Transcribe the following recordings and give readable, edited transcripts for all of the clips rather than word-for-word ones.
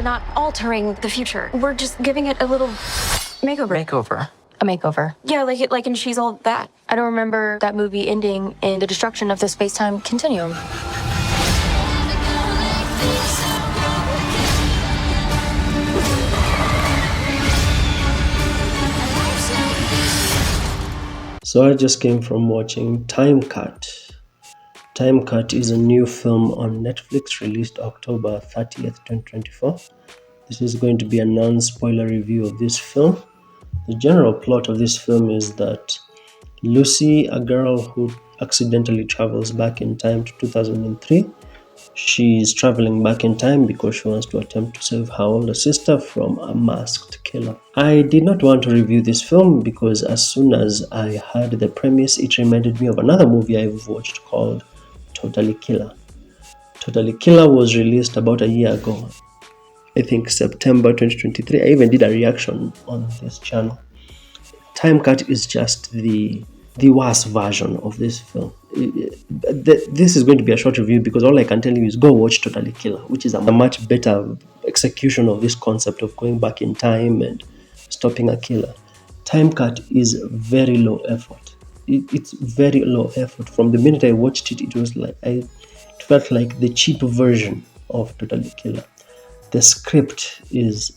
We're not altering the future. We're just giving it a little makeover. A makeover. Yeah, like in She's All That. I don't remember that movie ending in the destruction of the space-time continuum. So I just came from watching Time Cut. Time Cut is a new film on Netflix released October 30th, 2024. This is going to be a non-spoiler review of this film. The general plot of this film is that Lucy, a girl who accidentally travels back in time to 2003, she's traveling back in time because she wants to attempt to save her older sister from a masked killer. I did not want to review this film because as soon as I heard the premise, it reminded me of another movie I've watched called Totally Killer. Totally Killer was released about a year ago. I think September 2023. I even did a reaction on this channel. Time Cut is just the worst version of this film. This is going to be a short review because all I can tell you is go watch Totally Killer, which is a much better execution of this concept of going back in time and stopping a killer. Time Cut is very low effort. It's very low effort. From the minute I watched it, it felt like the cheap version of Totally Killer. The script is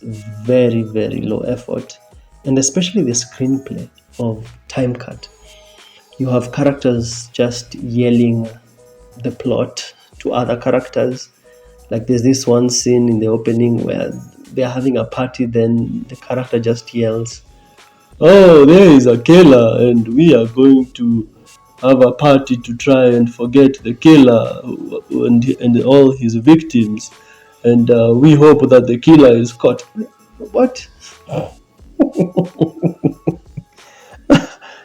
very, very low effort, and especially the screenplay of Time Cut. You have characters just yelling the plot to other characters. Like there's this one scene in the opening where they're having a party, then the character just yells, "Oh, there is a killer and we are going to have a party to try and forget the killer and all his victims. And we hope that the killer is caught." What?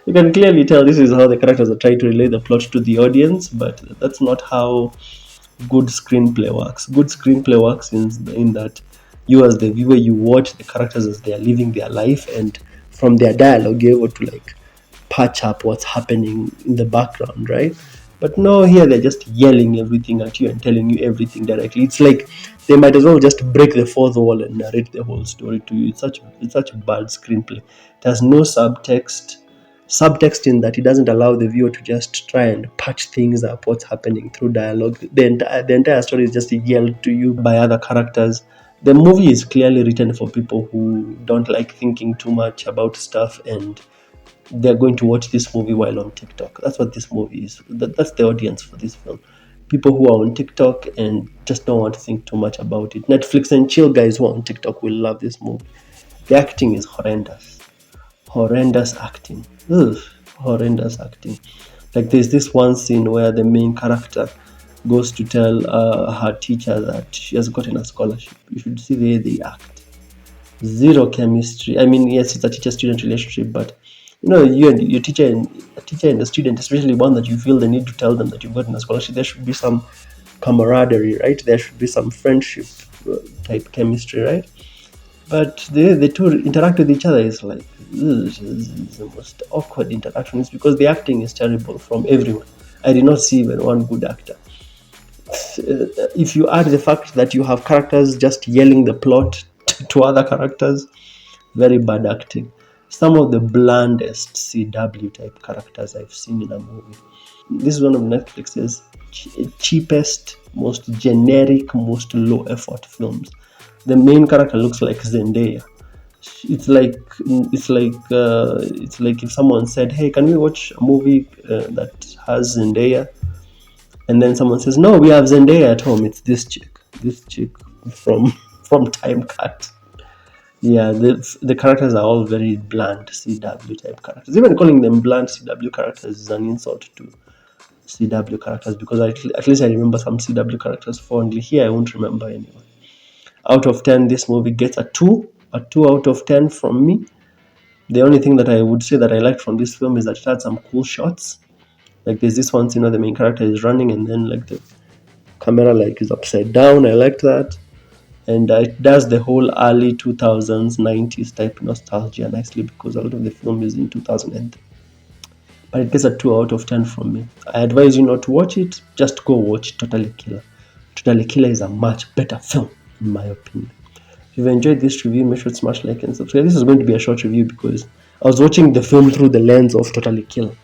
You can clearly tell this is how the characters are trying to relay the plot to the audience, but that's not how good screenplay works. Good screenplay works in that you as the viewer, you watch the characters as they are living their life, and from their dialogue you're able to patch up what's happening in the background, right? But no, here they're just yelling everything at you and telling you everything directly. It's like they might as well just break the fourth wall and narrate the whole story to you. It's such a bad screenplay. It has no subtext in that it doesn't allow the viewer to just try and patch things up what's happening through dialogue. The entire story is just yelled to you by other characters. The movie is clearly written for people who don't like thinking too much about stuff, and they're going to watch this movie while on TikTok. That's what this movie is. That's the audience for this film. People who are on TikTok and just don't want to think too much about it. Netflix and chill guys who are on TikTok will love this movie. The acting is horrendous. Horrendous acting. Ugh, horrendous acting. Like there's this one scene where the main character goes to tell her teacher that she has gotten a scholarship. You should see the way they act. Zero chemistry. I mean, yes, it's a teacher-student relationship, but you and your teacher and a student, especially one that you feel the need to tell them that you've gotten a scholarship, there should be some camaraderie, right? There should be some friendship type chemistry, right? But the two interact with each other is like, this is the most awkward interaction. It's because the acting is terrible from everyone. I did not see even one good actor. If you add the fact that you have characters just yelling the plot to other characters, very bad acting. Some of the blandest CW type characters I've seen in a movie. This is one of Netflix's cheapest, most generic, most low effort films. The main character looks like Zendaya. It's like if someone said, "Hey, can we watch a movie that has Zendaya?" And then someone says, "No, we have Zendaya at home. It's this chick from Time Cut." Yeah, the characters are all very bland CW type characters. Even calling them bland CW characters is an insult to CW characters, because at least I remember some CW characters fondly. Here I won't remember anyone. Out of 10, this movie gets a 2 out of 10 from me. The only thing that I would say that I liked from this film is that it had some cool shots. Like there's this one scene where the main character is running and then the camera is upside down. I liked that. And it does the whole early 2000s, 90s type nostalgia nicely, because a lot of the film is in 2003. But it gets a 2 out of 10 from me. I advise you not to watch it. Just go watch Totally Killer. Totally Killer is a much better film, in my opinion. If you've enjoyed this review, make sure to smash like and subscribe. This is going to be a short review because I was watching the film through the lens of Totally Kill.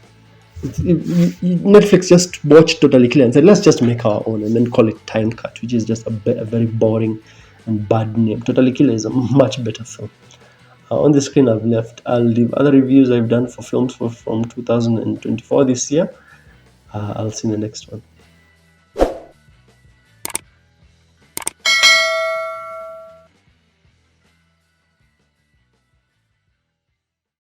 Netflix just watched Totally Kill and said, let's just make our own, and then call it Time Cut, which is just a very boring and bad name. Totally Kill is a much better film. On the screen I'll leave other reviews I've done for films from 2024 this year. I'll see you in the next one.